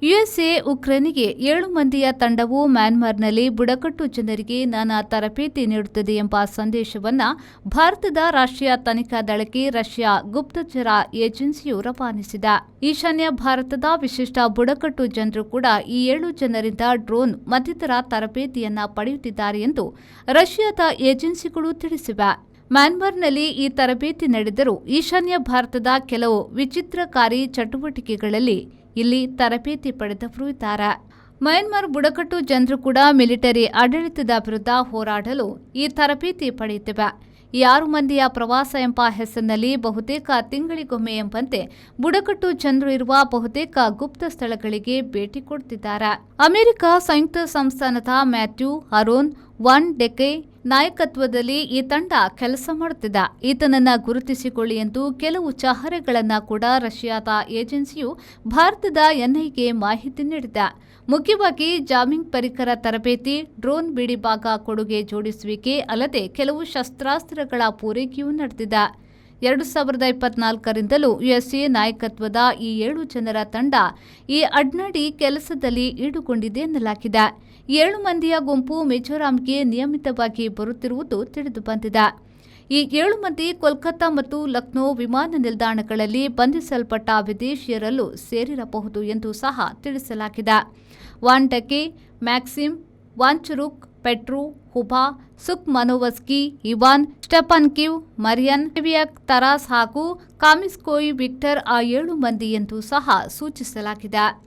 USA ಉಕ್ರೇನ್ಗೆ 7 ಮಂದಿಯ ತಂಡವು ಮ್ಯಾನ್ಮಾರ್ನಲ್ಲಿ ಬುಡಕಟ್ಟು ಜನರಿಗೆ ನಾನಾ ತರಬೇತಿ ನೀಡುತ್ತದೆ ಎಂಬ ಸಂದೇಶವನ್ನು ಭಾರತದ ರಾಷ್ಟ್ರೀಯ ತನಿಖಾ ದಳಕ್ಕೆ ರಷ್ಯಾ ಗುಪ್ತಚರ ಏಜೆನ್ಸಿಯು ರವಾನಿಸಿದೆ. ಈಶಾನ್ಯ ಭಾರತದ ವಿಶಿಷ್ಟ ಬುಡಕಟ್ಟು ಜನರು ಕೂಡ ಈ 7 ಜನರಿಂದ ಡ್ರೋನ್ ಮತ್ತಿತರ ತರಬೇತಿಯನ್ನ ಪಡೆಯುತ್ತಿದ್ದಾರೆ ಎಂದು ರಷ್ಯಾದ ಏಜೆನ್ಸಿಗಳು ತಿಳಿಸಿವೆ. ಮ್ಯಾನ್ಮಾರ್ನಲ್ಲಿ ಈ ತರಬೇತಿ ನಡೆದರೂ ಈಶಾನ್ಯ ಭಾರತದ ಕೆಲವು ವಿಚಿತ್ರಕಾರಿ ಚಟುವಟಿಕೆಗಳಲ್ಲಿ ಇಲ್ಲಿ ತರಬೇತಿ ಪಡೆದವರು ಇದ್ದಾರೆ. ಮಯನ್ಮಾರ್ ಬುಡಕಟ್ಟು ಜನರು ಕೂಡ ಮಿಲಿಟರಿ ಆಡಳಿತದ ವಿರುದ್ಧ ಹೋರಾಡಲು ಈ ತರಬೇತಿ ಪಡೆಯುತ್ತಿವೆ. 6 ಮಂದಿಯ ಪ್ರವಾಸ ಎಂಬ ಹೆಸರಿನಲ್ಲಿ ಬಹುತೇಕ ತಿಂಗಳಿಗೊಮ್ಮೆ ಎಂಬಂತೆ ಬುಡಕಟ್ಟು ಜನರು ಇರುವ ಬಹುತೇಕ ಗುಪ್ತ ಸ್ಥಳಗಳಿಗೆ ಭೇಟಿ ಕೊಡುತ್ತಿದ್ದಾರೆ. ಅಮೆರಿಕ ಸಂಯುಕ್ತ ಸಂಸ್ಥಾನದ ಮ್ಯಾಥ್ಯೂ ಅರೋನ್ ವಾನ್ ಡೆಕೆ ನಾಯಕತ್ವದಲ್ಲಿ ಈ ತಂಡ ಕೆಲಸ ಮಾಡುತ್ತಿದೆ. ಈತನನ್ನ ಗುರುತಿಸಿಕೊಳ್ಳಿ ಎಂದು ಕೆಲವು ಚಹರೆಗಳನ್ನು ಕೂಡ ರಷ್ಯಾದ ಏಜೆನ್ಸಿಯು ಭಾರತದ ಎನ್ಐಗೆ ಮಾಹಿತಿ ನೀಡಿದೆ. ಮುಖ್ಯವಾಗಿ ಜಾಮಿಂಗ್ ಪರಿಕರ ತರಬೇತಿ, ಡ್ರೋನ್ ಬಿಡಿಭಾಗ ಕೊಡುಗೆ ಜೋಡಿಸುವಿಕೆ ಅಲ್ಲದೆ ಕೆಲವು ಶಸ್ತ್ರಾಸ್ತ್ರಗಳ ಪೂರೈಕೆಯೂ ನಡೆದಿದೆ. 2024ರಿಂದಲೂ ಯುಎಸ್ಎ ನಾಯಕತ್ವದ ಈ 7 ಜನರ ತಂಡ ಈ ಅಡ್ನಾಡಿ ಕೆಲಸದಲ್ಲಿ ಈಡುಗೊಂಡಿದೆ ಎನ್ನಲಾಗಿದೆ. 7 ಮಂದಿಯ ಗುಂಪು ಮಿಜೋರಾಂಗೆ ನಿಯಮಿತವಾಗಿ ಬರುತ್ತಿರುವುದು ತಿಳಿದುಬಂದಿದೆ. ಈ 7 ಮಂದಿ ಕೋಲ್ಕತ್ತಾ ಮತ್ತು ಲಕ್ನೋ ವಿಮಾನ ನಿಲ್ದಾಣಗಳಲ್ಲಿ ಬಂಧಿಸಲ್ಪಟ್ಟ ವಿದೇಶಿಯರಲ್ಲೂ ಸೇರಿರಬಹುದು ಎಂದು ಸಹ ತಿಳಿಸಲಾಗಿದೆ. Von ಡೆಕೆ, maxim ವಾಂಚುರುಕ್, ಪೆಟ್ರೂ ಹುಬಾ, Suk ಮನೋವಸ್ಕಿ, Ivan ಸ್ಟೆಪಾನ್ಕಿವ್, ಮರಿಯನ್ ವೆವಿಯಾಕ್ Taras ಹಾಗೂ ಕಾಮಿಸ್ಕೋಯ್ ವಿಕ್ಟರ್ ಆ 7 ಮಂದಿ ಎಂದು ಸಹ ಸೂಚಿಸಲಾಗಿದೆ.